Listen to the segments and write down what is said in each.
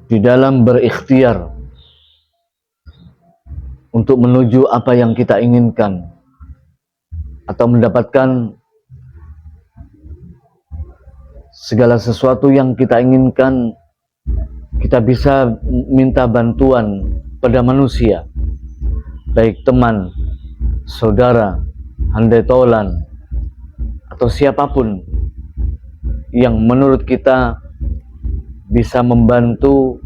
di dalam berikhtiar untuk menuju apa yang kita inginkan atau mendapatkan segala sesuatu yang kita inginkan. Kita bisa minta bantuan pada manusia, baik teman, saudara, handai tolan, atau siapapun yang menurut kita bisa membantu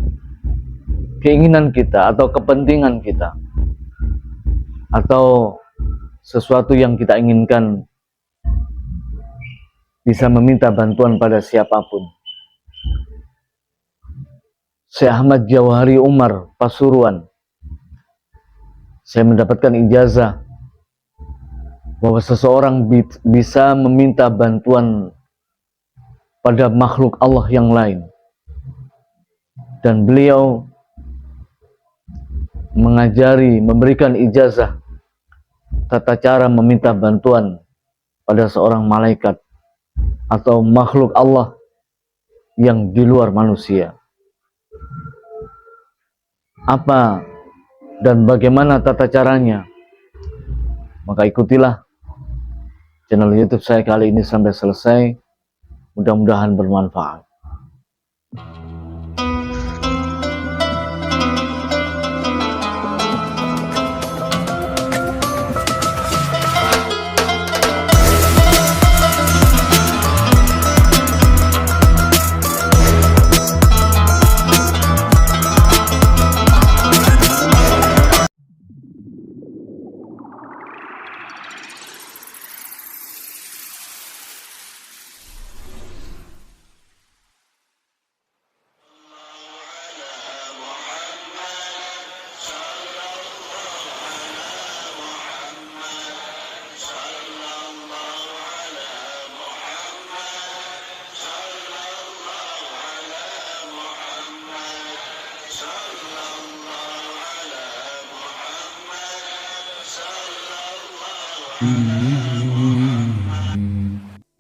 keinginan kita atau kepentingan kita atau sesuatu yang kita inginkan. Bisa meminta bantuan pada siapapun. Syekh Ahmad Jawahari Umar, Pasuruan, saya mendapatkan ijazah bahwa seseorang bisa meminta bantuan pada makhluk Allah yang lain, dan beliau mengajari, memberikan ijazah tata cara meminta bantuan pada seorang malaikat atau makhluk Allah yang di luar manusia. Apa dan bagaimana tata caranya? Maka ikutilah channel YouTube saya kali ini sampai selesai. Mudah-mudahan bermanfaat.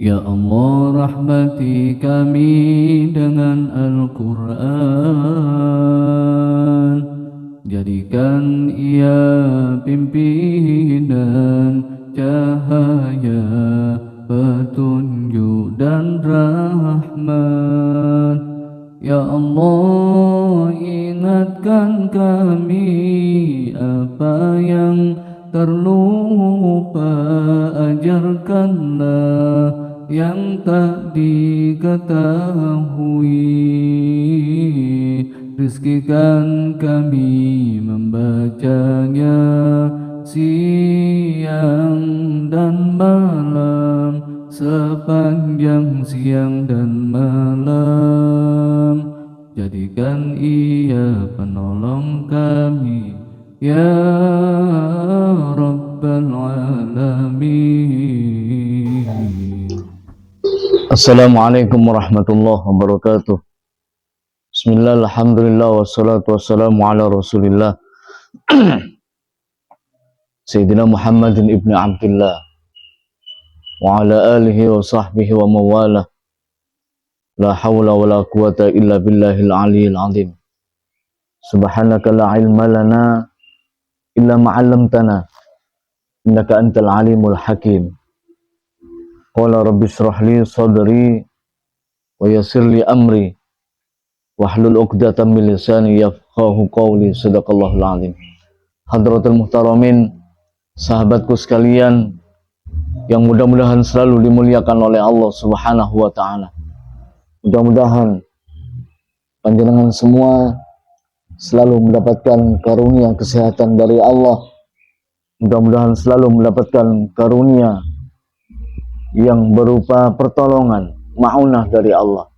Ya Allah, rahmati kami dengan Al-Quran, jadikan ia pimpinan, cahaya, petunjuk dan rahmat. Ya Allah, ingatkan kami apa yang terlupa, ajarkanlah yang tak diketahui. Rizkikan kami membacanya siang dan malam, sepanjang siang dan malam. Jadikan ia penolong kami, ya Rabbal Alamin. Assalamualaikum warahmatullahi wabarakatuh. Bismillah, alhamdulillah, wassalatu wassalamu ala rasulillah Sayyidina Muhammadin ibn Abdullah wa ala alihi wa sahbihi wa mawalah. La hawla wa la quwata illa billahil aliyil azim. Subhanaka la ilma lana illa ma'allamtana, innaka antal alimul hakim. Qala rabbi shrah li sadri wa yassir li amri wahlul 'uqdatam min lisani yafqahu qawli. Sadaqallahul azim. Hadratul muhtaramin, sahabatku sekalian yang mudah-mudahan selalu dimuliakan oleh Allah Subhanahu wa taala. Mudah-mudahan panjenengan semua selalu mendapatkan karunia kesehatan dari Allah. Mudah-mudahan selalu mendapatkan karunia yang berupa pertolongan, ma'unah dari Allah.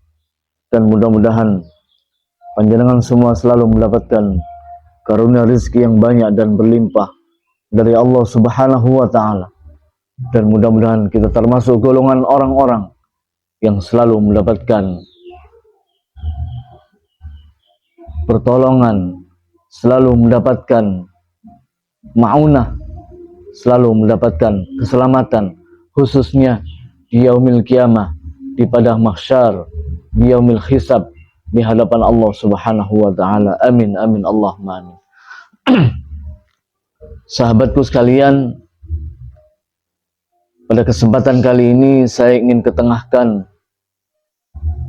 Dan mudah-mudahan panjenengan semua selalu mendapatkan karunia rezeki yang banyak dan berlimpah dari Allah Subhanahu wa ta'ala. Dan mudah-mudahan kita termasuk golongan orang-orang yang selalu mendapatkan pertolongan, selalu mendapatkan ma'unah, selalu mendapatkan keselamatan, khususnya di yaumil qiyamah, di padang mahsyar, di yaumil hisab, di hadapan Allah Subhanahu wa taala. Amin amin Allahumma amin. Sahabatku sekalian, pada kesempatan kali ini saya ingin ketengahkan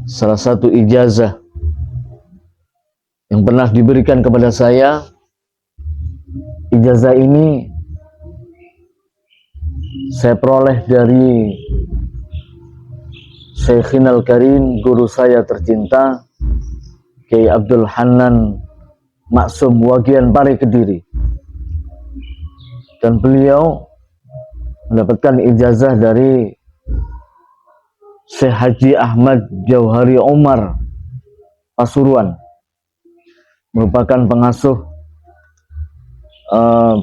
salah satu ijazah yang pernah diberikan kepada saya. Ijazah ini saya peroleh dari Syekhinal Karim, guru saya tercinta, Kiai Abdul Hanan Maksum Wagian Pare Kediri. Dan beliau mendapatkan ijazah dari Syekh Haji Ahmad Jauhari Omar Pasuruan, merupakan pengasuh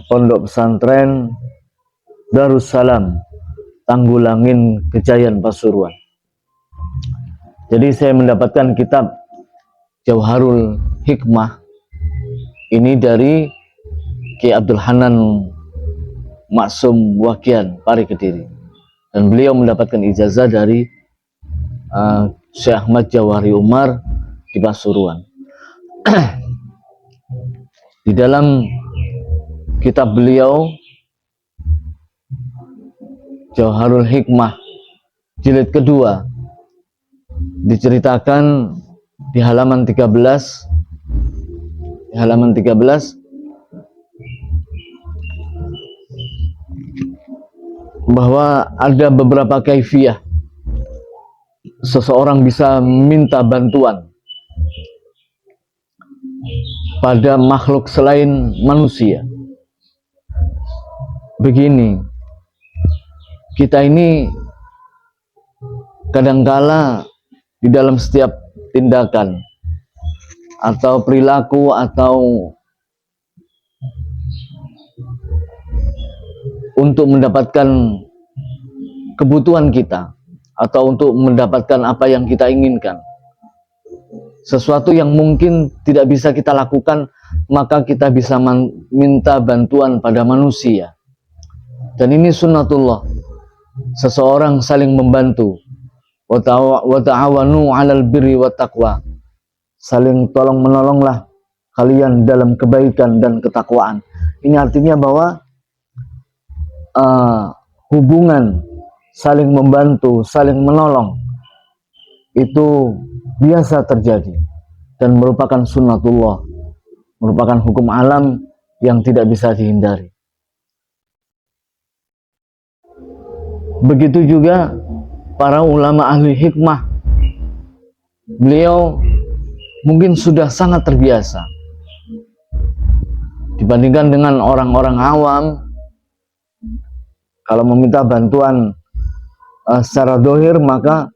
pondok pesantren Darussalam Tanggulangin Kejayan Pasuruan. Jadi saya mendapatkan kitab Jauharul Hikmah ini dari Kiai Abdul Hanan Maksum Wagian Pare Kediri, dan beliau mendapatkan ijazah dari Syekh Ahmad Jauhari Umar di Pasuruan. Di dalam kitab beliau Jauharul Hikmah jilid kedua diceritakan di halaman 13 bahwa ada beberapa kaifiyah seseorang bisa minta bantuan pada makhluk selain manusia. Begini, kita ini kadangkala di dalam setiap tindakan atau perilaku atau untuk mendapatkan kebutuhan kita atau untuk mendapatkan apa yang kita inginkan, sesuatu yang mungkin tidak bisa kita lakukan, maka kita bisa minta bantuan pada manusia. Dan ini sunnatullah, seseorang saling membantu. Wa ta'awanu 'alal birri wat taqwa, saling tolong menolonglah kalian dalam kebaikan dan ketakwaan. Ini artinya bahwa hubungan saling membantu, saling menolong itu biasa terjadi dan merupakan sunnatullah, merupakan hukum alam yang tidak bisa dihindari. Begitu juga para ulama ahli hikmah, beliau mungkin sudah sangat terbiasa dibandingkan dengan orang-orang awam. Kalau meminta bantuan secara dohir, maka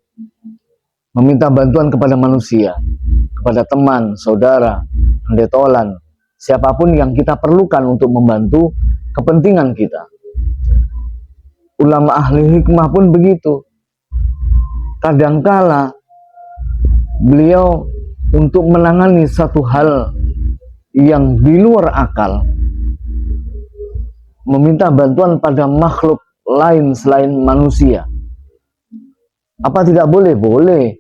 meminta bantuan kepada manusia, kepada teman, saudara, pendetolan, siapapun yang kita perlukan untuk membantu kepentingan kita. Ulama ahli hikmah pun begitu. Kadangkala beliau untuk menangani satu hal yang di luar akal, meminta bantuan pada makhluk lain selain manusia. Apa tidak boleh? Boleh,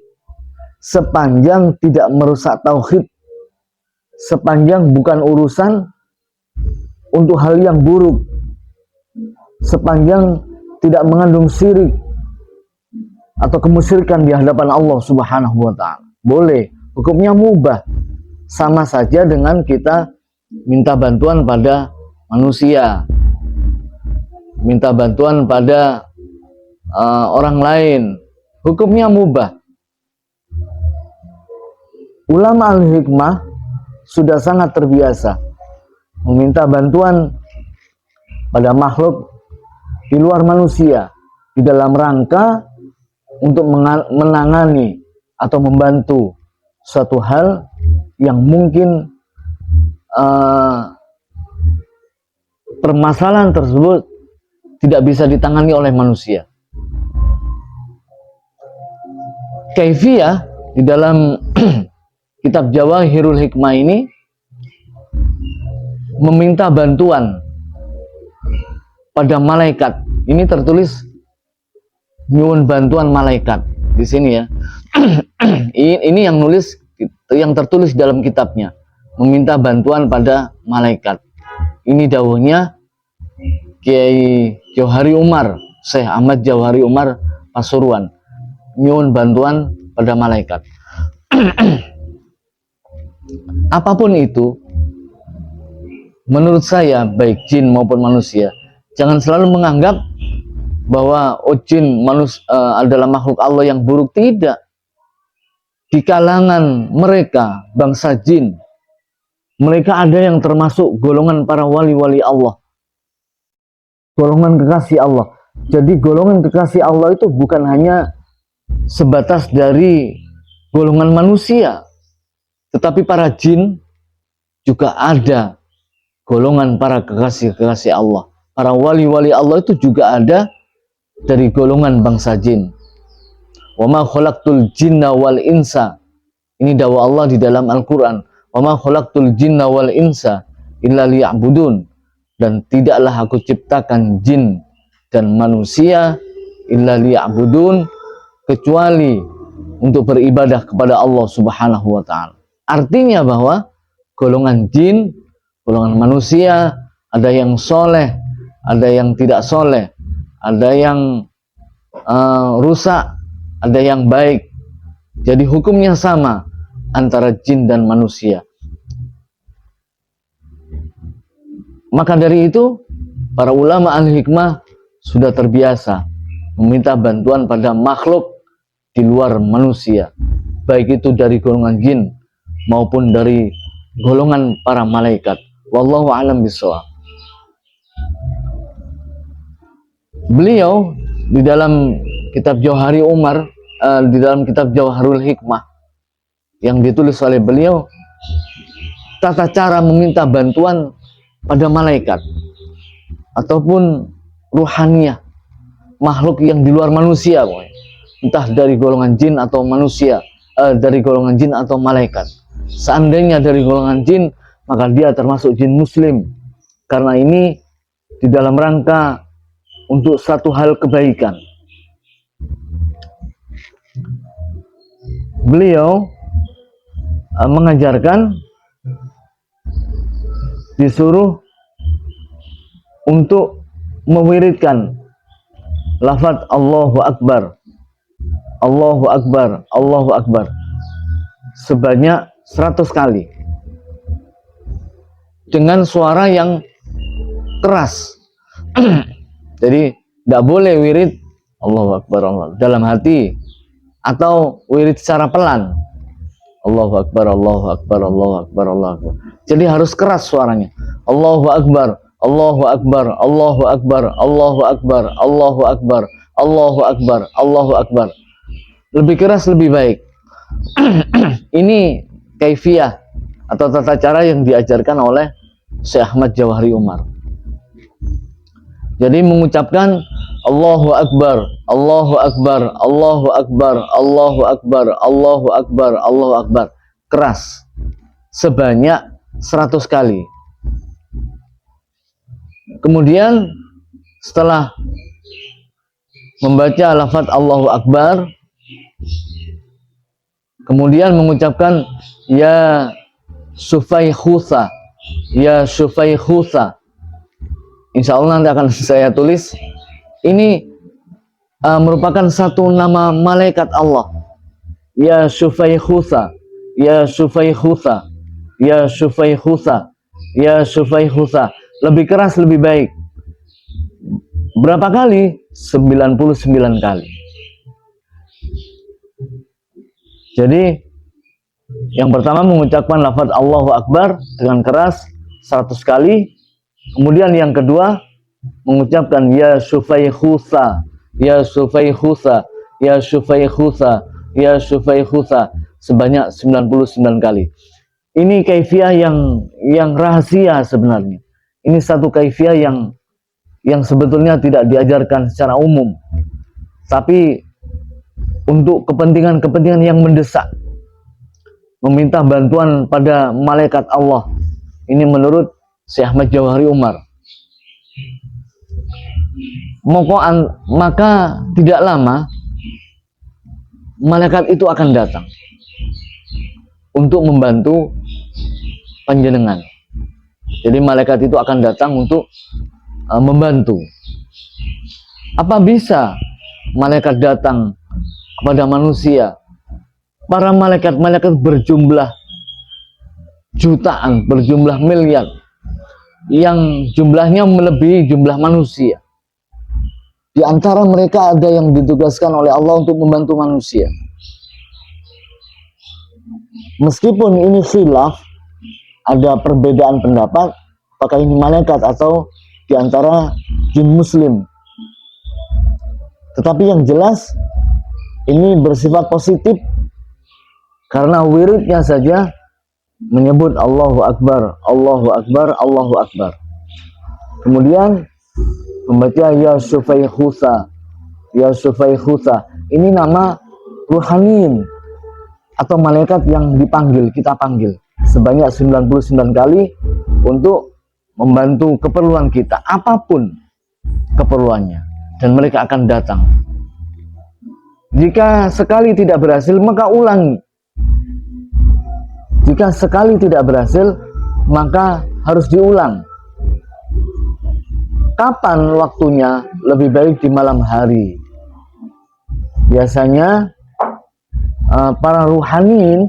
sepanjang tidak merusak tauhid, sepanjang bukan urusan untuk hal yang buruk, sepanjang tidak mengandung syirik atau kemusyrikan di hadapan Allah Subhanahu wa ta'ala. Boleh, hukumnya mubah. Sama saja dengan kita minta bantuan pada manusia, minta bantuan pada orang lain, hukumnya mubah. Ulama al-hikmah sudah sangat terbiasa meminta bantuan pada makhluk di luar manusia di dalam rangka untuk menangani atau membantu suatu hal yang mungkin permasalahan tersebut tidak bisa ditangani oleh manusia. Kaifiyah di dalam kitab Jawahirul Hikmah ini meminta bantuan pada malaikat. Ini tertulis nyuwun bantuan malaikat di sini ya. Ini yang nulis yang tertulis dalam kitabnya, meminta bantuan pada malaikat. Ini dawuhnya Kiai Jauhari Umar, Syekh Ahmad Jauhari Umar Pasuruan, nyuwun bantuan pada malaikat. Apapun itu, menurut saya baik jin maupun manusia, jangan selalu menganggap bahwa jin adalah makhluk Allah yang buruk. Tidak. Di kalangan mereka, bangsa jin, mereka ada yang termasuk golongan para wali-wali Allah, golongan kekasih Allah. Jadi golongan kekasih Allah itu bukan hanya sebatas dari golongan manusia, tetapi para jin juga ada golongan para kekasih-kekasih Allah. Para wali-wali Allah itu juga ada dari golongan bangsa jin. Wa ma khalaqtul jinna wal insa. Ini dawuh Allah di dalam Al-Qur'an. Wa ma khalaqtul jinna wal insa illa liya'budun. Dan tidaklah aku ciptakan jin dan manusia illa liya'budun, kecuali untuk beribadah kepada Allah Subhanahu wa taala. Artinya bahwa golongan jin, golongan manusia, ada yang soleh, ada yang tidak soleh, ada yang rusak, ada yang baik. Jadi hukumnya sama antara jin dan manusia. Maka dari itu, para ulama al-hikmah sudah terbiasa meminta bantuan pada makhluk di luar manusia, baik itu dari golongan jin maupun dari golongan para malaikat. Wallahu a'lam bishawab. Beliau di dalam kitab Jauhari Umar, di dalam kitab Jauharul Hikmah yang ditulis oleh beliau, tata cara meminta bantuan pada malaikat ataupun ruhaniyah, makhluk yang di luar manusia, entah dari golongan jin atau manusia, dari golongan jin atau malaikat. Seandainya dari golongan jin, maka dia termasuk jin muslim, karena ini di dalam rangka untuk satu hal kebaikan. Beliau mengajarkan disuruh untuk mewiridkan lafaz Allahu Akbar, Allahu Akbar, Allahu Akbar sebanyak 100 kali dengan suara yang keras. Jadi tidak boleh wirid Allahu Akbar Allah dalam hati atau wirid secara pelan. Allahu Akbar, Allahu Akbar, Allahu Akbar, Allahu Akbar. Jadi harus keras suaranya. Allahu Akbar, Allahu Akbar, Allahu Akbar, Allahu Akbar, Allahu Akbar, Allahu Akbar, Allahu Akbar. Lebih keras lebih baik. Ini kaifiyah atau tata cara yang diajarkan oleh Syekh Ahmad Jauhari Umar. Jadi mengucapkan Allahu Akbar, Allahu Akbar, Allahu Akbar, Allahu Akbar, Allahu Akbar, Allahu Akbar, keras sebanyak 100 kali. Kemudian setelah membaca lafaz Allahu Akbar, kemudian mengucapkan ya Sufaihusa, ya Sufaihusa. Insya Allah nanti akan saya tulis. Ini merupakan satu nama malaikat Allah. Ya Sufaihusa, ya Sufaihusa, ya Sufaihusa, ya Sufaihusa. Lebih keras lebih baik. Berapa kali? 99 kali. Jadi yang pertama mengucapkan lafaz Allahu Akbar dengan keras 100 kali. Kemudian yang kedua mengucapkan ya Sufaihusa, ya Sufaihusa, ya Sufaihusa, ya Sufaihusa sebanyak 99 kali. Ini kaifiyah yang rahasia sebenarnya. Ini satu kaifiyah yang sebetulnya tidak diajarkan secara umum. Tapi untuk kepentingan-kepentingan yang mendesak, meminta bantuan pada malaikat Allah. Ini menurut Syekh Ahmad Jauhari Umar. Maka tidak lama malaikat itu akan datang untuk membantu panjenengan. Jadi malaikat itu akan datang untuk membantu. Apa bisa malaikat datang kepada manusia? Para malaikat berjumlah jutaan, berjumlah miliar, yang jumlahnya melebihi jumlah manusia. Di antara mereka ada yang ditugaskan oleh Allah untuk membantu manusia. Meskipun ini khilaf, ada perbedaan pendapat, apakah ini malaikat atau di antara jin muslim. Tetapi yang jelas, ini bersifat positif, karena wiridnya saja menyebut Allahu Akbar, Allahu Akbar, Allahu Akbar. Kemudian membaca Ya Syufaykhusa, Ya Syufaykhusa. Ini nama ruhaniin atau malaikat yang dipanggil, kita panggil sebanyak 99 kali untuk membantu keperluan kita, apapun keperluannya, dan mereka akan datang. Jika sekali tidak berhasil, maka ulangi. Jika sekali tidak berhasil, maka harus diulang. Kapan waktunya? Lebih baik di malam hari. Biasanya para ruhaniin,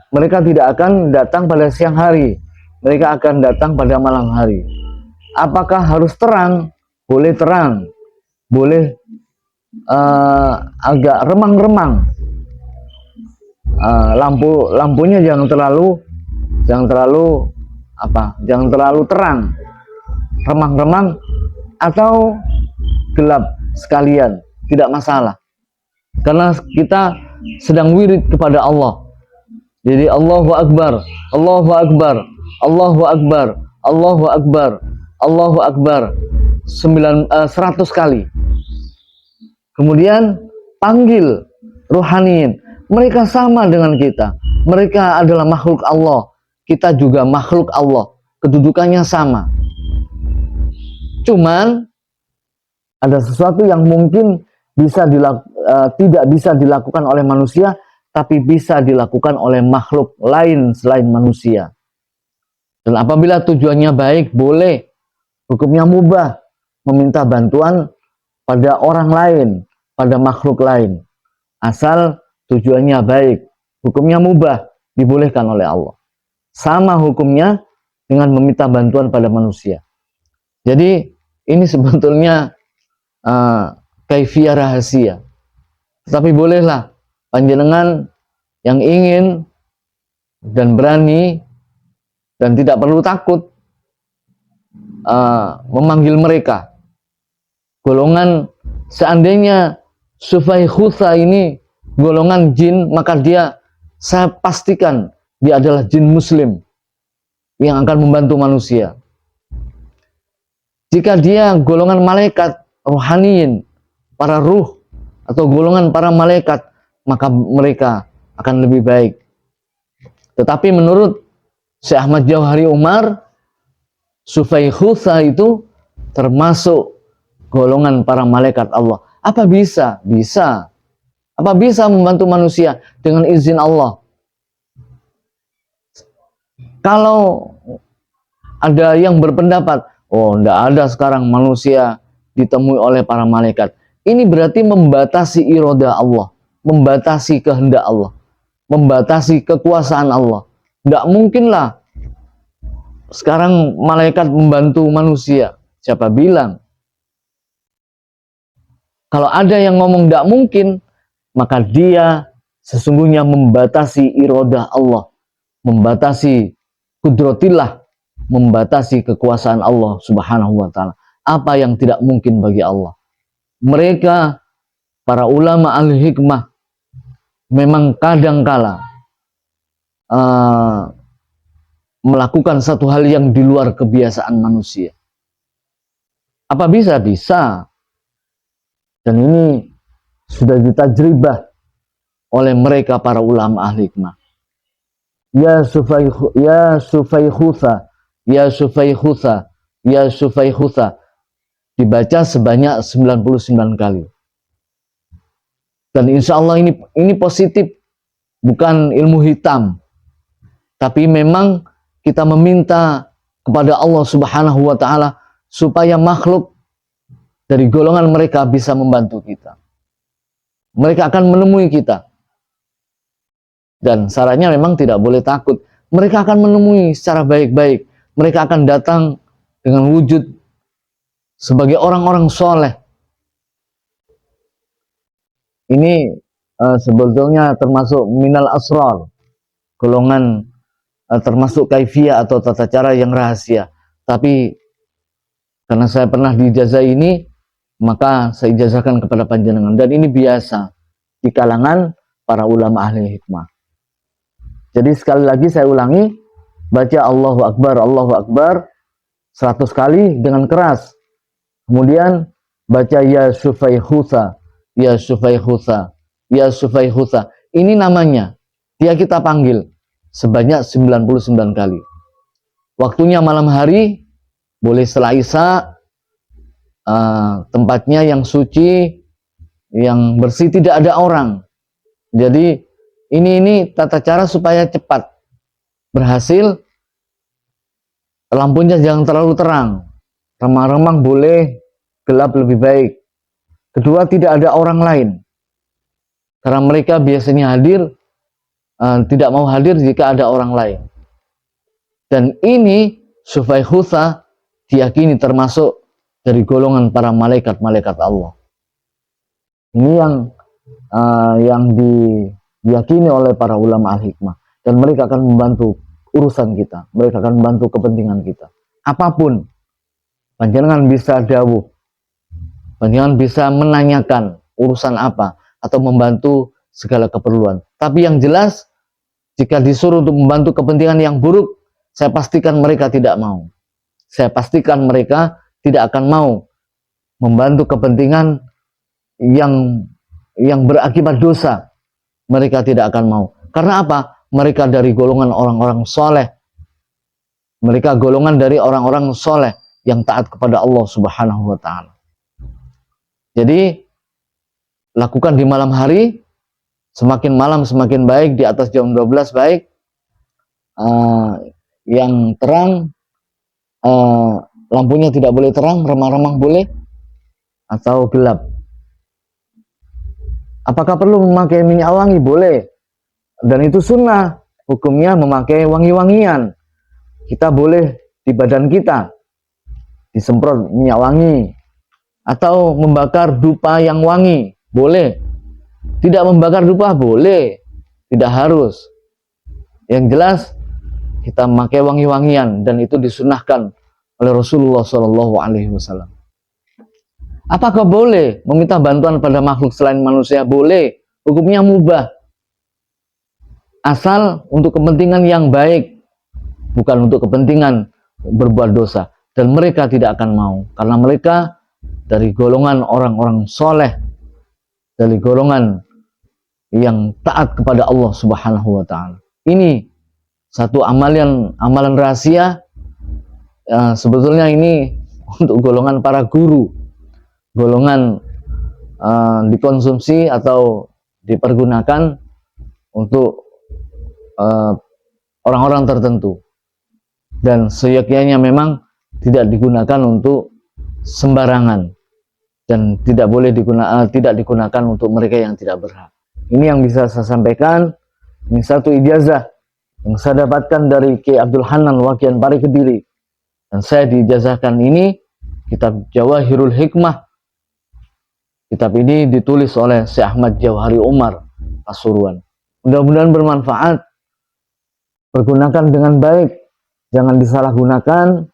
mereka tidak akan datang pada siang hari, mereka akan datang pada malam hari. Apakah harus terang? Boleh terang, boleh agak remang-remang. Lampunya jangan terlalu terang, remang-remang, atau gelap sekalian, tidak masalah, karena kita sedang wirid kepada Allah. Jadi Allahu Akbar, Allahu Akbar, Allahu Akbar, Allahu Akbar, Allahu Akbar 100 kali. Kemudian panggil ruhaniin. Mereka sama dengan kita. Mereka adalah makhluk Allah. Kita juga makhluk Allah. Kedudukannya sama. Cuman ada sesuatu yang mungkin tidak bisa dilakukan oleh manusia, tapi bisa dilakukan oleh makhluk lain selain manusia. Dan apabila tujuannya baik, boleh. Hukumnya mubah meminta bantuan pada orang lain, pada makhluk lain. Asal tujuannya baik, hukumnya mubah, dibolehkan oleh Allah. Sama hukumnya dengan meminta bantuan pada manusia. Jadi ini sebetulnya kaifiyah rahasia. Tetapi bolehlah panjenengan yang ingin dan berani dan tidak perlu takut memanggil mereka. Golongan, seandainya Syufaykhusa ini golongan jin, maka saya pastikan dia adalah jin muslim yang akan membantu manusia. Jika dia golongan malaikat rohaniin, para ruh atau golongan para malaikat, maka mereka akan lebih baik. Tetapi menurut Syekh Ahmad Jauhari Umar, Syufaykhusa itu termasuk golongan para malaikat Allah. Apa bisa? Bisa. Apa bisa membantu manusia dengan izin Allah? Kalau ada yang berpendapat, oh, tidak ada sekarang manusia ditemui oleh para malaikat, ini berarti membatasi iroda Allah, membatasi kehendak Allah, membatasi kekuasaan Allah. Tidak mungkinlah sekarang malaikat membantu manusia. Siapa bilang? Kalau ada yang ngomong tidak mungkin, maka dia sesungguhnya membatasi irodah Allah, membatasi kudratillah, membatasi kekuasaan Allah subhanahu wa ta'ala. Apa yang tidak mungkin bagi Allah? Mereka, para ulama al-hikmah, memang kadangkala melakukan satu hal yang di luar kebiasaan manusia. Apa bisa? Bisa. Dan ini sudah ditajribah oleh mereka para ulama ahli hikmah. Ya Syufaykhusa, Ya Syufaykhusa, Ya Syufaykhusa, dibaca sebanyak 99 kali. Dan insya Allah ini positif, bukan ilmu hitam, Tapi memang kita meminta kepada Allah Subhanahu wa taala supaya makhluk dari golongan mereka bisa membantu kita. Mereka akan menemui kita. Dan syaratnya memang tidak boleh takut. Mereka akan menemui secara baik-baik. Mereka akan datang dengan wujud sebagai orang-orang soleh. Ini sebetulnya termasuk minal asrar, golongan termasuk kaifiyah atau tata cara yang rahasia. Tapi karena saya pernah diijazah ini, maka saya ijazahkan kepada panjenengan. Dan ini biasa di kalangan para ulama ahli hikmah. Jadi sekali lagi saya ulangi, baca Allahu Akbar 100 kali dengan keras. Kemudian baca ya Syufaihutha, ya Syufaihutha, ya Syufaihutha. Ini namanya, dia kita panggil sebanyak 99 kali. Waktunya malam hari, boleh setelah Isya, tempatnya yang suci, yang bersih, tidak ada orang. Jadi ini tata cara supaya cepat berhasil. Lampunya jangan terlalu terang, remang-remang boleh, gelap lebih baik. Kedua, tidak ada orang lain, karena mereka biasanya hadir, tidak mau hadir jika ada orang lain. Dan ini Syufaihutha diyakini termasuk dari golongan para malaikat-malaikat Allah. Ini yang diyakini oleh para ulama al-hikmah. Dan mereka akan membantu urusan kita. Mereka akan membantu kepentingan kita. Apapun, panjenengan bisa dawuh, panjenengan bisa menanyakan urusan apa, atau membantu segala keperluan. Tapi yang jelas, jika disuruh untuk membantu kepentingan yang buruk, saya pastikan mereka tidak mau. Saya pastikan mereka tidak akan mau membantu kepentingan yang berakibat dosa. Mereka tidak akan mau. Karena apa? Mereka dari golongan orang-orang soleh. Mereka golongan dari orang-orang soleh yang taat kepada Allah Subhanahu wa ta'ala. Jadi lakukan di malam hari, semakin malam semakin baik, di atas jam 12 baik. Yang terang, lampunya tidak boleh terang, remang-remang boleh, atau gelap. Apakah perlu memakai minyak wangi? Boleh. Dan itu sunnah. Hukumnya memakai wangi-wangian. Kita boleh di badan kita disemprot minyak wangi. Atau membakar dupa yang wangi. Boleh. Tidak membakar dupa? Boleh. Tidak harus. Yang jelas, kita memakai wangi-wangian. Dan itu disunnahkan oleh Rasulullah SAW. Apakah boleh meminta bantuan pada makhluk selain manusia? Boleh. Hukumnya mubah. Asal untuk kepentingan yang baik, bukan untuk kepentingan berbuat dosa. Dan mereka tidak akan mau, karena mereka dari golongan orang-orang soleh, dari golongan yang taat kepada Allah Subhanahu wa ta'ala. Ini satu amalan rahasia. Sebetulnya ini untuk golongan para guru, golongan dikonsumsi atau dipergunakan untuk orang-orang tertentu, dan seyogyanya memang tidak digunakan untuk sembarangan, dan tidak digunakan untuk mereka yang tidak berhak. Ini yang bisa saya sampaikan. Ini satu ijazah yang saya dapatkan dari Ki Abdul Hanan Wakian Pari Kediri, dan saya diijazahkan ini kitab Jawahirul Hikmah. Kitab ini ditulis oleh Syekh Ahmad Jauhari Umar Pasuruan. Mudah-mudahan bermanfaat. Pergunakan dengan baik, jangan disalahgunakan.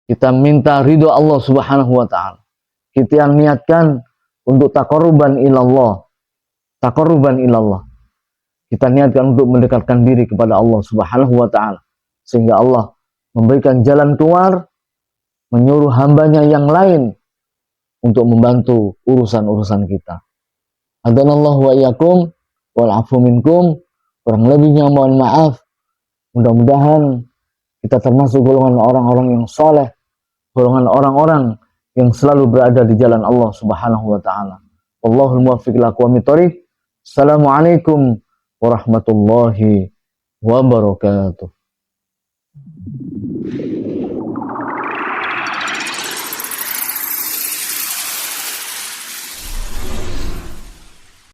Kita minta ridho Allah Subhanahu wa ta'ala. Kita niatkan untuk taqarruban ilallah. Taqarruban ilallah. Kita niatkan untuk mendekatkan diri kepada Allah Subhanahu wa ta'ala, sehingga Allah memberikan jalan keluar, menyuruh hambanya yang lain untuk membantu urusan-urusan kita. Hadanallahu wa iyyakum wal afu minkum. Kurang lebihnya mohon maaf. Mudah-mudahan kita termasuk golongan orang-orang yang soleh, golongan orang-orang yang selalu berada di jalan Allah Subhanahu wa ta'ala. Wallahul muwaffiq ila aqwamit thoriq. Assalamualaikum warahmatullahi wabarakatuh.